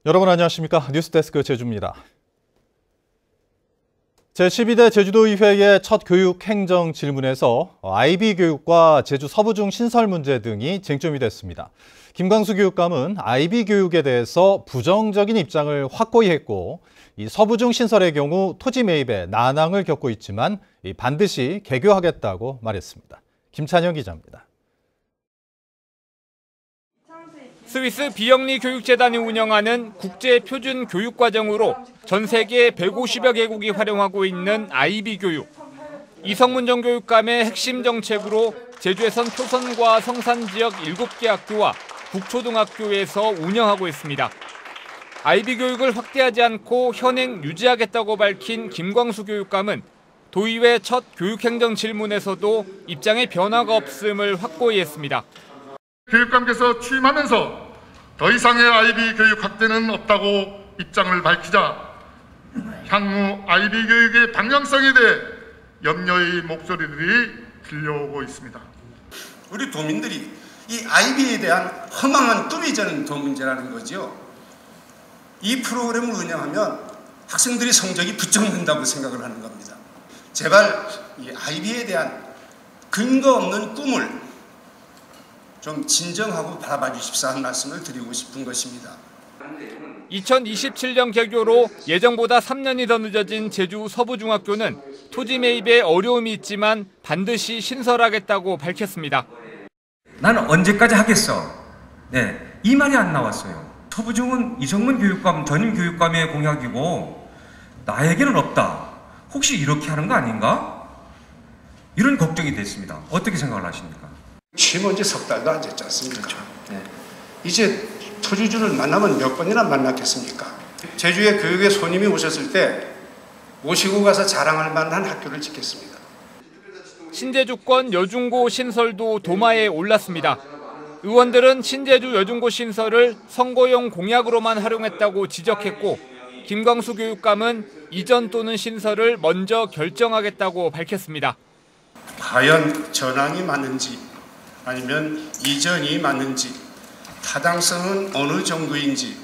여러분 안녕하십니까? 뉴스데스크 제주입니다. 제12대 제주도의회의 첫 교육행정 질문에서 IB 교육과 제주 서부중 신설 문제 등이 쟁점이 됐습니다. 김광수 교육감은 IB 교육에 대해서 부정적인 입장을 확고히 했고, 이 서부중 신설의 경우 토지 매입에 난항을 겪고 있지만 반드시 개교하겠다고 말했습니다. 김찬영 기자입니다. 스위스 비영리 교육재단이 운영하는 국제표준 교육과정으로 전 세계 150여 개국이 활용하고 있는 IB 교육. 이성문정 교육감의 핵심 정책으로 제주에선 표선과 성산 지역 7개 학교와 북초등학교에서 운영하고 있습니다. IB 교육을 확대하지 않고 현행 유지하겠다고 밝힌 김광수 교육감은 도의회 첫 교육행정 질문에서도 입장에 변화가 없음을 확고히 했습니다. 교육감께서 취임하면서 더 이상의 IB 교육 확대는 없다고 입장을 밝히자 향후 IB 교육의 방향성에 대해 염려의 목소리들이 들려오고 있습니다. 우리 도민들이 이 IB에 대한 허망한 꿈이 저는 더 문제라는 거죠. 이 프로그램을 운영하면 학생들이 성적이 부쩍는다고 생각을 하는 겁니다. 제발 이 IB에 대한 근거 없는 꿈을 좀 진정하고 바라봐 주십사 하는 말씀을 드리고 싶은 것입니다. 2027년 개교로 예정보다 3년이 더 늦어진 제주 서부중학교는 토지 매입에 어려움이 있지만 반드시 신설하겠다고 밝혔습니다. 나는 언제까지 하겠어? 이 말이 안 나왔어요. 서부중은 이성문 교육감, 전임 교육감의 공약이고 나에게는 없다. 혹시 이렇게 하는 거 아닌가? 이런 걱정이 됐습니다. 어떻게 생각을 하십니까? 취임한 지 석 달도 안 됐지 않습니까? 그렇죠. 이제 토지주를 만나면 몇 번이나 만났겠습니까? 제주의 교육에 손님이 오셨을 때 모시고 가서 자랑할 만한 학교를 짓겠습니다. 신제주권 여중고 신설도 도마에 올랐습니다. 의원들은 신제주 여중고 신설을 선거용 공약으로만 활용했다고 지적했고, 김광수 교육감은 이전 또는 신설을 먼저 결정하겠다고 밝혔습니다. 과연 전황이 맞는지 아니면 이전이 맞는지, 타당성은 어느 정도인지,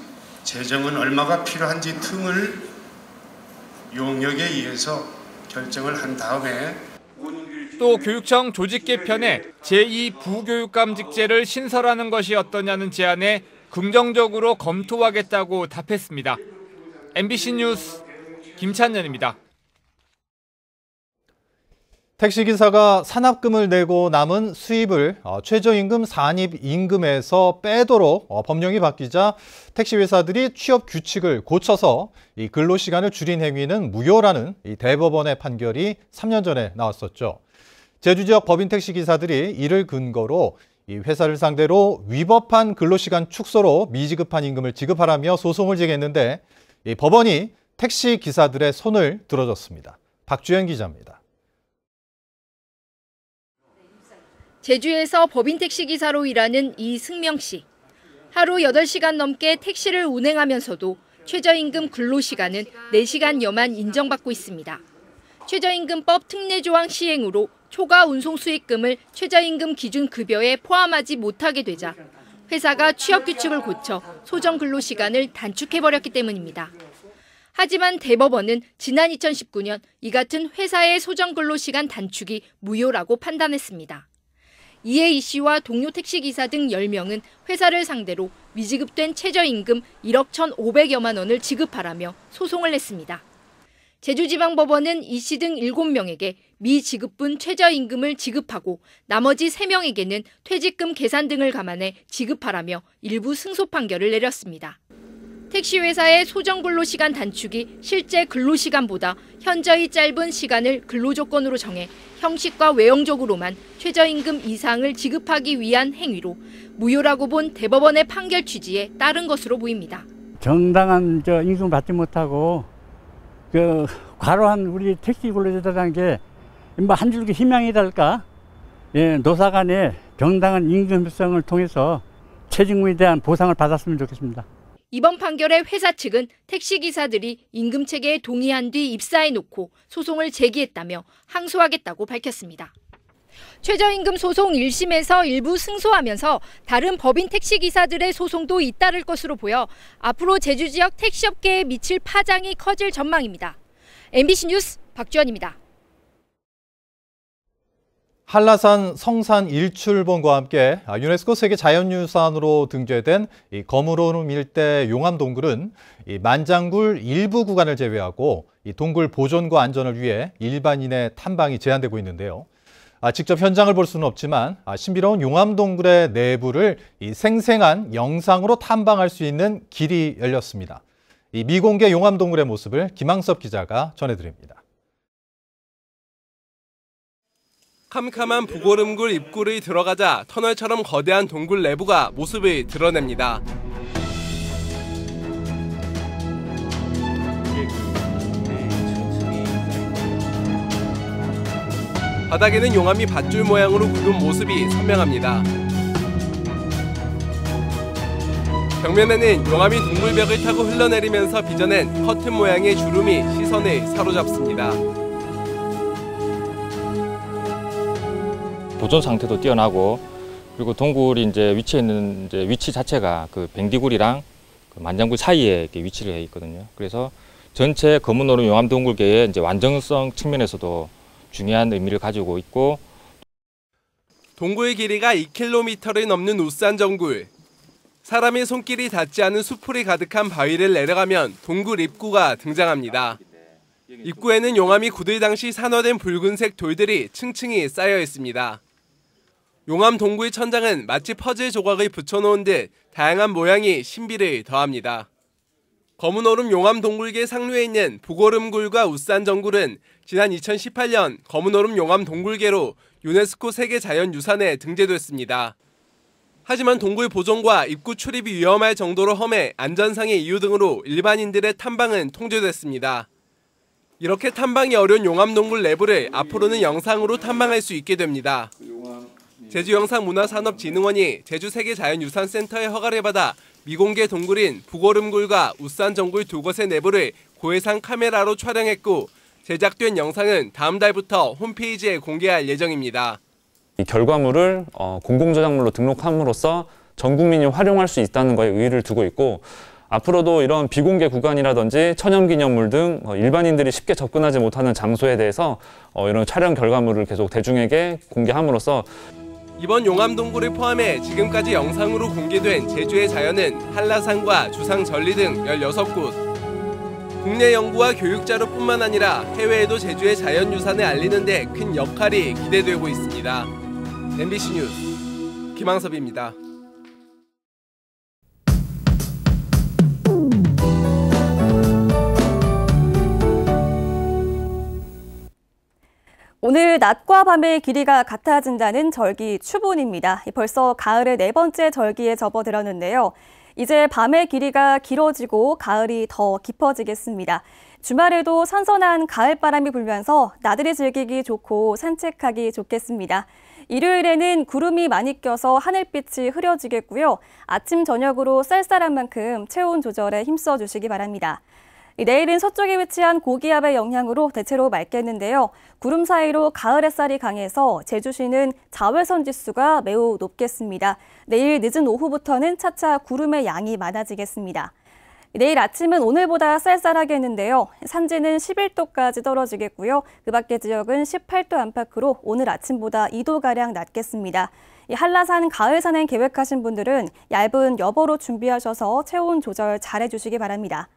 재정은 얼마가 필요한지 등을 용역에 의해서 결정을 한 다음에 또 교육청 조직 개편에 제2부교육감직제를 신설하는 것이 어떠냐는 제안에 긍정적으로 검토하겠다고 답했습니다. MBC 뉴스 김찬현입니다. 택시기사가 산업금을 내고 남은 수입을 최저임금 산입임금에서 빼도록 법령이 바뀌자 택시회사들이 취업 규칙을 고쳐서 이 근로시간을 줄인 행위는 무효라는 이 대법원의 판결이 3년 전에 나왔었죠. 제주 지역 법인 택시기사들이 이를 근거로 이 회사를 상대로 위법한 근로시간 축소로 미지급한 임금을 지급하라며 소송을 제기했는데 이 법원이 택시기사들의 손을 들어줬습니다. 박주연 기자입니다. 제주에서 법인 택시기사로 일하는 이승명 씨. 하루 8시간 넘게 택시를 운행하면서도 최저임금 근로시간은 4시간여만 인정받고 있습니다. 최저임금법 특례조항 시행으로 초과 운송 수익금을 최저임금 기준 급여에 포함하지 못하게 되자 회사가 취업 규칙을 고쳐 소정 근로시간을 단축해버렸기 때문입니다. 하지만 대법원은 지난 2019년 이 같은 회사의 소정 근로시간 단축이 무효라고 판단했습니다. 이에 이 씨와 동료 택시기사 등 10명은 회사를 상대로 미지급된 최저임금 1억 1,500여만 원을 지급하라며 소송을 냈습니다. 제주지방법원은 이 씨 등 7명에게 미지급분 최저임금을 지급하고 나머지 3명에게는 퇴직금 계산 등을 감안해 지급하라며 일부 승소 판결을 내렸습니다. 택시회사의 소정 근로시간 단축이 실제 근로시간보다 현저히 짧은 시간을 근로조건으로 정해 형식과 외형적으로만 최저임금 이상을 지급하기 위한 행위로 무효라고 본 대법원의 판결 취지에 따른 것으로 보입니다. 정당한 임금 받지 못하고 과로한 우리 택시 근로자들한 게 한 줄기 희망이 달까? 노사 간의 정당한 임금 협상을 통해서 퇴직금에 대한 보상을 받았으면 좋겠습니다. 이번 판결에 회사 측은 택시기사들이 임금체계에 동의한 뒤 입사해놓고 소송을 제기했다며 항소하겠다고 밝혔습니다. 최저임금 소송 1심에서 일부 승소하면서 다른 법인 택시기사들의 소송도 잇따를 것으로 보여 앞으로 제주 지역 택시업계에 미칠 파장이 커질 전망입니다. MBC 뉴스 박주연입니다. 한라산 성산 일출봉과 함께 유네스코 세계 자연유산으로 등재된 이 거무로름 일대 용암 동굴은 이 만장굴 일부 구간을 제외하고 이 동굴 보존과 안전을 위해 일반인의 탐방이 제한되고 있는데요. 직접 현장을 볼 수는 없지만 신비로운 용암 동굴의 내부를 이 생생한 영상으로 탐방할 수 있는 길이 열렸습니다. 이 미공개 용암 동굴의 모습을 김항섭 기자가 전해드립니다. 캄캄한 부고름굴 입구를 들어가자 터널처럼 거대한 동굴 내부가 모습을 드러냅니다. 바닥에는 용암이 밧줄 모양으로 굳은 모습이 선명합니다. 벽면에는 용암이 동굴벽을 타고 흘러내리면서 빚어낸 커튼 모양의 주름이 시선을 사로잡습니다. 보존 상태도 뛰어나고, 그리고 동굴이 이제 위치해 있는 위치 자체가 그 뱅디굴이랑 그 만장굴 사이에 이렇게 위치를 해 있거든요. 그래서 전체 거무노름 용암 동굴계의 이제 완전성 측면에서도 중요한 의미를 가지고 있고, 동굴 길이가 2km를 넘는 우산정굴. 사람의 손길이 닿지 않은 수풀이 가득한 바위를 내려가면 동굴 입구가 등장합니다. 입구에는 용암이 굳을 당시 산화된 붉은색 돌들이 층층이 쌓여 있습니다. 용암 동굴 천장은 마치 퍼즐 조각을 붙여놓은 듯 다양한 모양이 신비를 더합니다. 거무노름 용암 동굴계 상류에 있는 부고름굴과 우산정굴은 지난 2018년 거무노름 용암 동굴계로 유네스코 세계자연유산에 등재됐습니다. 하지만 동굴 보존과 입구 출입이 위험할 정도로 험해 안전상의 이유 등으로 일반인들의 탐방은 통제됐습니다. 이렇게 탐방이 어려운 용암 동굴 내부를 앞으로는 영상으로 탐방할 수 있게 됩니다. 제주영상문화산업진흥원이 제주세계자연유산센터의 허가를 받아 미공개 동굴인 부고름굴과 우산정굴 두 곳의 내부를 고해상 카메라로 촬영했고, 제작된 영상은 다음 달부터 홈페이지에 공개할 예정입니다. 이 결과물을 공공저작물로 등록함으로써 전 국민이 활용할 수 있다는 거에 의의를 두고 있고, 앞으로도 이런 비공개 구간이라든지 천연기념물 등 일반인들이 쉽게 접근하지 못하는 장소에 대해서 이런 촬영 결과물을 계속 대중에게 공개함으로써 이번 용암동굴을 포함해 지금까지 영상으로 공개된 제주의 자연은 한라산과 주상절리 등 16곳. 국내 연구와 교육 자료뿐만 아니라 해외에도 제주의 자연유산을 알리는 데 큰 역할이 기대되고 있습니다. MBC 뉴스 김항섭입니다. 오늘 낮과 밤의 길이가 같아진다는 절기 추분입니다. 벌써 가을의 4번째 절기에 접어들었는데요. 이제 밤의 길이가 길어지고 가을이 더 깊어지겠습니다. 주말에도 선선한 가을바람이 불면서 나들이 즐기기 좋고 산책하기 좋겠습니다. 일요일에는 구름이 많이 껴서 하늘빛이 흐려지겠고요. 아침 저녁으로 쌀쌀한 만큼 체온 조절에 힘써 주시기 바랍니다. 내일은 서쪽에 위치한 고기압의 영향으로 대체로 맑겠는데요. 구름 사이로 가을 햇살이 강해서 제주시는 자외선 지수가 매우 높겠습니다. 내일 늦은 오후부터는 차차 구름의 양이 많아지겠습니다. 내일 아침은 오늘보다 쌀쌀하겠는데요. 산지는 11도까지 떨어지겠고요. 그 밖의 지역은 18도 안팎으로 오늘 아침보다 2도가량 낮겠습니다. 한라산 가을 산행 계획하신 분들은 얇은 여보로 준비하셔서 체온 조절 잘 해주시기 바랍니다.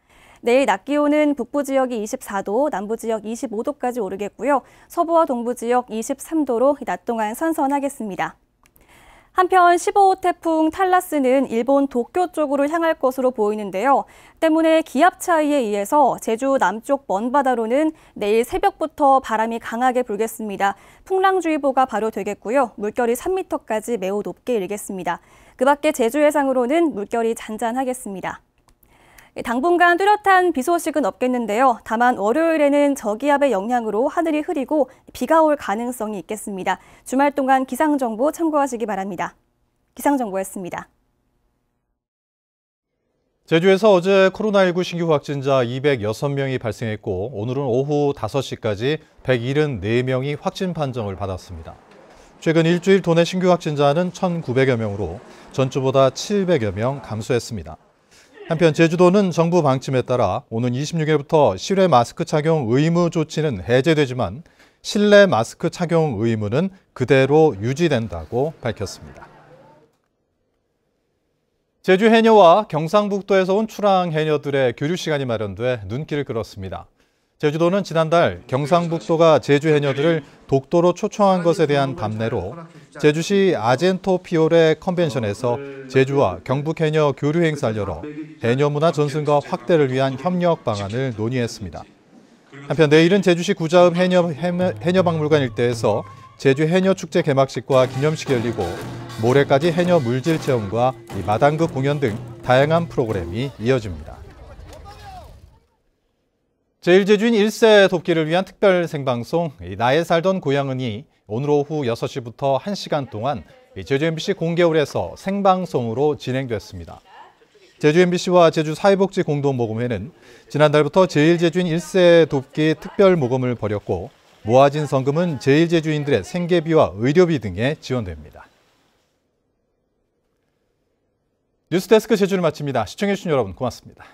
내일 낮 기온은 북부 지역이 24도, 남부 지역 25도까지 오르겠고요. 서부와 동부 지역 23도로 낮 동안 선선하겠습니다. 한편 15호 태풍 탈라스는 일본 도쿄 쪽으로 향할 것으로 보이는데요. 때문에 기압 차이에 의해서 제주 남쪽 먼바다로는 내일 새벽부터 바람이 강하게 불겠습니다. 풍랑주의보가 발효되겠고요. 물결이 3m까지 매우 높게 일겠습니다. 그 밖에 제주 해상으로는 물결이 잔잔하겠습니다. 당분간 뚜렷한 비 소식은 없겠는데요. 다만 월요일에는 저기압의 영향으로 하늘이 흐리고 비가 올 가능성이 있겠습니다. 주말 동안 기상정보 참고하시기 바랍니다. 기상정보였습니다. 제주에서 어제 코로나19 신규 확진자 206명이 발생했고 오늘은 오후 5시까지 174명이 확진 판정을 받았습니다. 최근 일주일 도내 신규 확진자는 1,900여 명으로 전주보다 700여 명 감소했습니다. 한편 제주도는 정부 방침에 따라 오는 26일부터 실외 마스크 착용 의무 조치는 해제되지만 실내 마스크 착용 의무는 그대로 유지된다고 밝혔습니다. 제주 해녀와 경상북도에서 온 출항 해녀들의 교류 시간이 마련돼 눈길을 끌었습니다. 제주도는 지난달 경상북도가 제주 해녀들을 독도로 초청한 것에 대한 답례로 제주시 아젠토 피오레 컨벤션에서 제주와 경북 해녀 교류 행사를 열어 해녀 문화 전승과 확대를 위한 협력 방안을 논의했습니다. 한편 내일은 제주시 구자읍 해녀박물관 일대에서 제주 해녀축제 개막식과 기념식이 열리고 모레까지 해녀 물질 체험과 마당극 공연 등 다양한 프로그램이 이어집니다. 제1제주인 1세 돕기를 위한 특별 생방송 나의 살던 고향은이 오늘 오후 6시부터 1시간 동안 제주 MBC 공개홀에서 생방송으로 진행됐습니다. 제주 MBC와 제주 사회복지 공동모금회는 지난달부터 제1제주인 1세 돕기 특별 모금을 벌였고 모아진 성금은 제1제주인들의 생계비와 의료비 등에 지원됩니다. 뉴스데스크 제주를 마칩니다. 시청해주신 여러분 고맙습니다.